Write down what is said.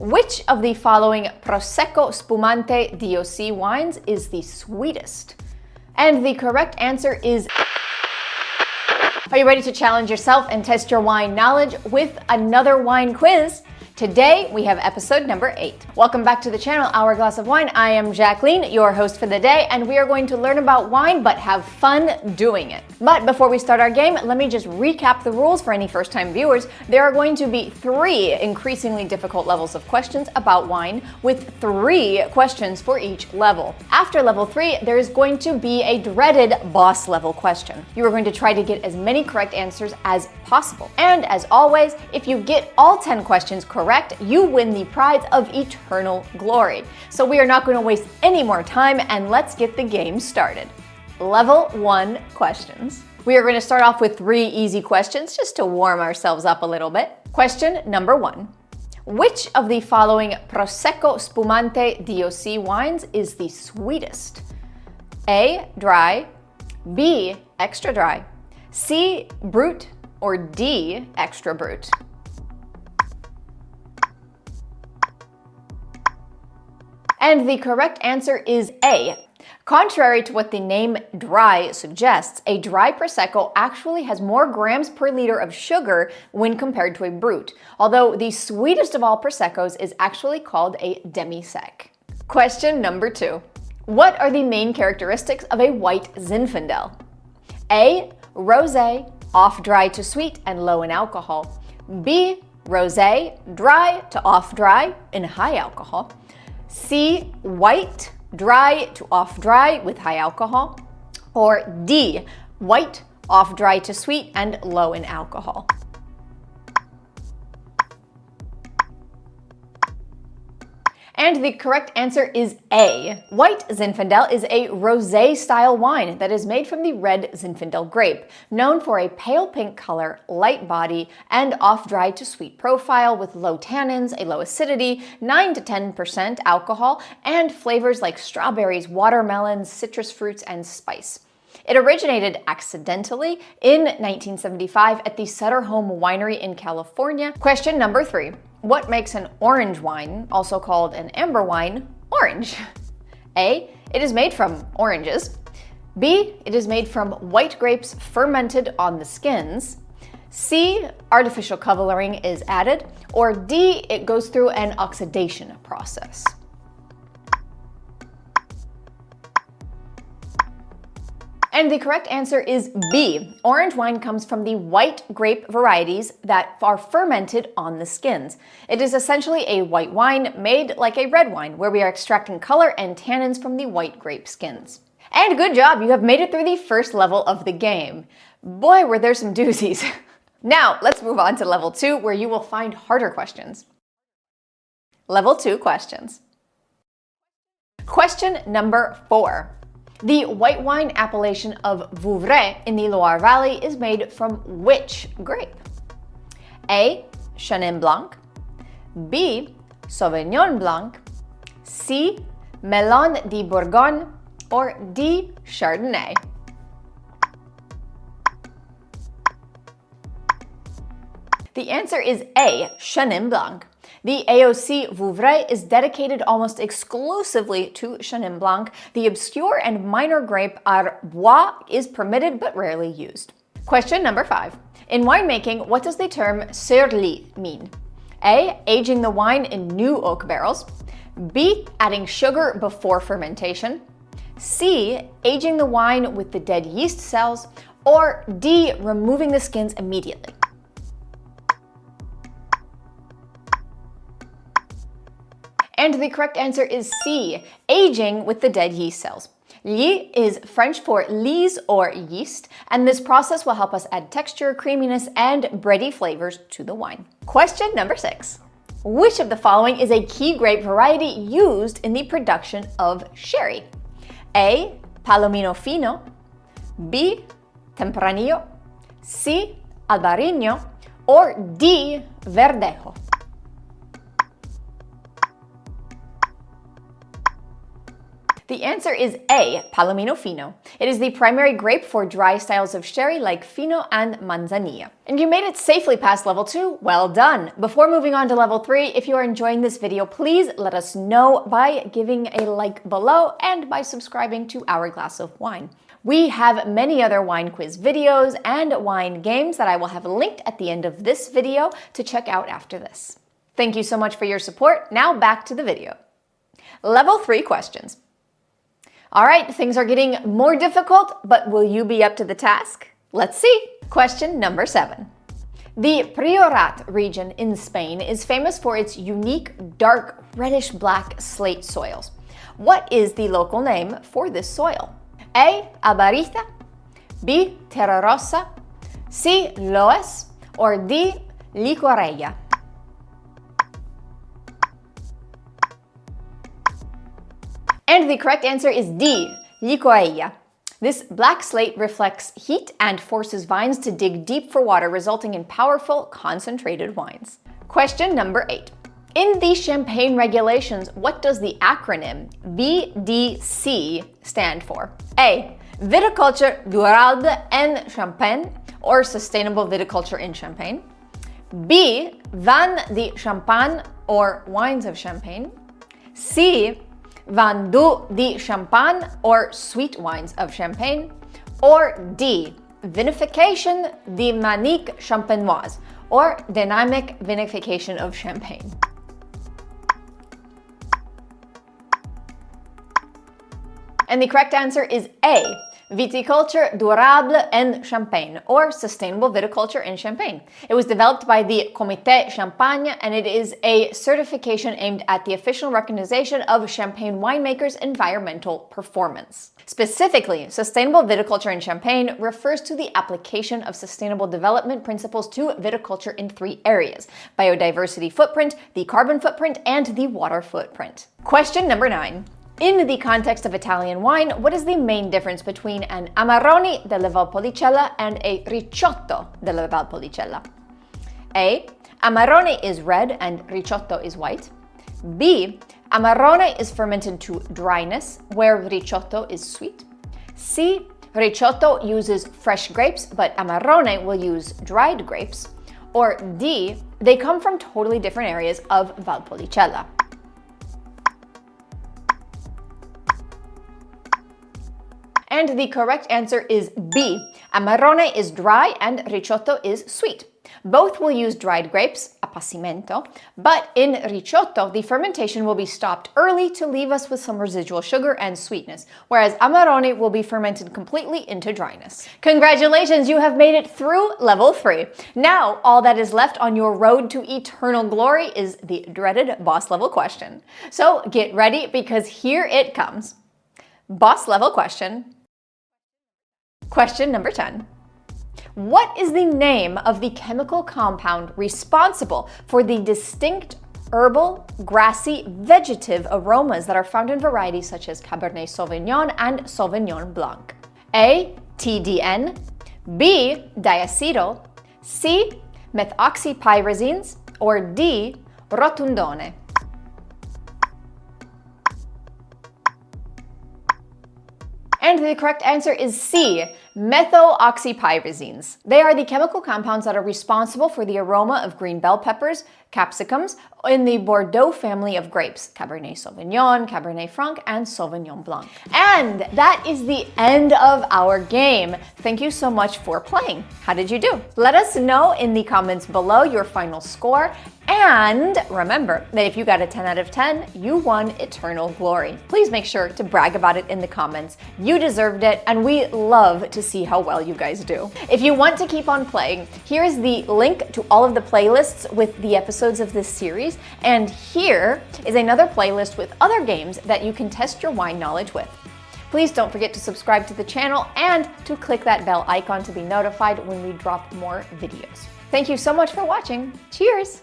Which of the following Prosecco Spumante DOC wines is the sweetest? And the correct answer is... Are you ready to challenge yourself and test your wine knowledge with another wine quiz? Today, we have episode number 8. Welcome back to the channel, Hourglass of Wine. I am Jacqueline, your host for the day, and we are going to learn about wine, but have fun doing it. But before we start our game, let me just recap the rules for any first-time viewers. There are going to be 3 increasingly difficult levels of questions about wine, with 3 questions for each level. After level 3, there is going to be a dreaded boss level question. You are going to try to get as many correct answers as possible. And as always, if you get all 10 questions correct, you win the prize of eternal glory. So we are not going to waste any more time, and let's get the game started. Level 1 questions. We are going to start off with 3 easy questions just to warm ourselves up a little bit. Question number 1. Which of the following Prosecco Spumante DOC wines is the sweetest? A. Dry, B. Extra dry, C. Brut, or D. Extra brut? And the correct answer is A. Contrary to what the name dry suggests, a dry Prosecco actually has more grams per liter of sugar when compared to a brut, although the sweetest of all Proseccos is actually called a demi-sec. Question number 2. What are the main characteristics of a white Zinfandel? A. Rosé, off-dry to sweet and low in alcohol. B. Rosé, dry to off-dry and high alcohol. C. White, dry to off-dry with high alcohol. Or D. White, off-dry to sweet and low in alcohol. And the correct answer is A. White Zinfandel is a rosé-style wine that is made from the red Zinfandel grape, known for a pale pink color, light body, and off-dry to sweet profile with low tannins, a low acidity, 9 to 10% alcohol, and flavors like strawberries, watermelons, citrus fruits, and spice. It originated accidentally in 1975 at the Sutter Home Winery in California. Question number 3. What makes an orange wine, also called an amber wine, orange? A. It is made from oranges. B. It is made from white grapes fermented on the skins. C. Artificial coloring is added. Or D. It goes through an oxidation process. And the correct answer is B. Orange wine comes from the white grape varieties that are fermented on the skins. It is essentially a white wine made like a red wine, where we are extracting color and tannins from the white grape skins. And good job, you have made it through the first level of the game. Boy, were there some doozies. Now, let's move on to level 2, where you will find harder questions. Level 2 questions. Question number 4. The white wine appellation of Vouvray in the Loire Valley is made from which grape? A. Chenin Blanc, B. Sauvignon Blanc, C. Melon de Bourgogne, or D. Chardonnay? The answer is A. Chenin Blanc. The AOC Vouvray is dedicated almost exclusively to Chenin Blanc. The obscure and minor grape Arbois is permitted but rarely used. Question number 5. In winemaking, what does the term sur lie mean? A. Aging the wine in new oak barrels. B. Adding sugar before fermentation. C. Aging the wine with the dead yeast cells. Or D. Removing the skins immediately. And the correct answer is C, aging with the dead yeast cells. Lie is French for lees or yeast, and this process will help us add texture, creaminess, and bready flavors to the wine. Question number 6. Which of the following is a key grape variety used in the production of sherry? A. Palomino Fino, B. Tempranillo, C. Albarino, or D. Verdejo? The answer is A, Palomino Fino. It is the primary grape for dry styles of sherry like Fino and Manzanilla. And you made it safely past level 2. Well done. Before moving on to level 3, if you are enjoying this video, please let us know by giving a like below and by subscribing to Hourglass of Wine. We have many other wine quiz videos and wine games that I will have linked at the end of this video to check out after this. Thank you so much for your support. Now back to the video. Level 3 questions. All right, things are getting more difficult, but will you be up to the task? Let's see. Question number 7. The Priorat region in Spain is famous for its unique dark reddish-black slate soils. What is the local name for this soil? A. Albarita, B. Terra Rossa, C. Loess, or D. Licorella? And the correct answer is D, Licorella. This black slate reflects heat and forces vines to dig deep for water, resulting in powerful, concentrated wines. Question number 8. In the Champagne regulations, what does the acronym VDC stand for? A. Viticulture durable en Champagne, or Sustainable Viticulture in Champagne. B. Vin de Champagne, or Wines of Champagne. C. Vin doux de Champagne, or Sweet Wines of Champagne. Or D. Vinification dynamique champenoise, or Dynamic Vinification of Champagne. And the correct answer is A, Viticulture durable en Champagne, or Sustainable Viticulture in Champagne. It was developed by the Comité Champagne, and it is a certification aimed at the official recognition of Champagne winemakers' environmental performance. Specifically, Sustainable Viticulture in Champagne refers to the application of sustainable development principles to viticulture in 3 areas: biodiversity footprint, the carbon footprint, and the water footprint. Question number 9. In the context of Italian wine, what is the main difference between an Amarone della Valpolicella and a Ricciotto della Valpolicella? A. Amarone is red and Ricciotto is white. B. Amarone is fermented to dryness, where Ricciotto is sweet. C. Ricciotto uses fresh grapes, but Amarone will use dried grapes. Or D. They come from totally different areas of Valpolicella. And the correct answer is B. Amarone is dry and Ricciotto is sweet. Both will use dried grapes, appassimento, but in Ricciotto, the fermentation will be stopped early to leave us with some residual sugar and sweetness, whereas Amarone will be fermented completely into dryness. Congratulations, you have made it through level 3. Now, all that is left on your road to eternal glory is the dreaded boss level question. So get ready, because here it comes. Boss level question. Question number 10. What is the name of the chemical compound responsible for the distinct herbal, grassy, vegetative aromas that are found in varieties such as Cabernet Sauvignon and Sauvignon Blanc? A. TDN, B. Diacetyl, C. Methoxypyrazines, or D. Rotundone? And the correct answer is C, methoxypyrazines. They are the chemical compounds that are responsible for the aroma of green bell peppers, capsicums, in the Bordeaux family of grapes, Cabernet Sauvignon, Cabernet Franc, and Sauvignon Blanc. And that is the end of our game. Thank you so much for playing. How did you do? Let us know in the comments below your final score. And remember that if you got a 10 out of 10, you won eternal glory. Please make sure to brag about it in the comments. You deserved it, and we love to see how well you guys do. If you want to keep on playing, here is the link to all of the playlists with the episodes of this series, and here is another playlist with other games that you can test your wine knowledge with. Please don't forget to subscribe to the channel and to click that bell icon to be notified when we drop more videos. Thank you so much for watching. Cheers!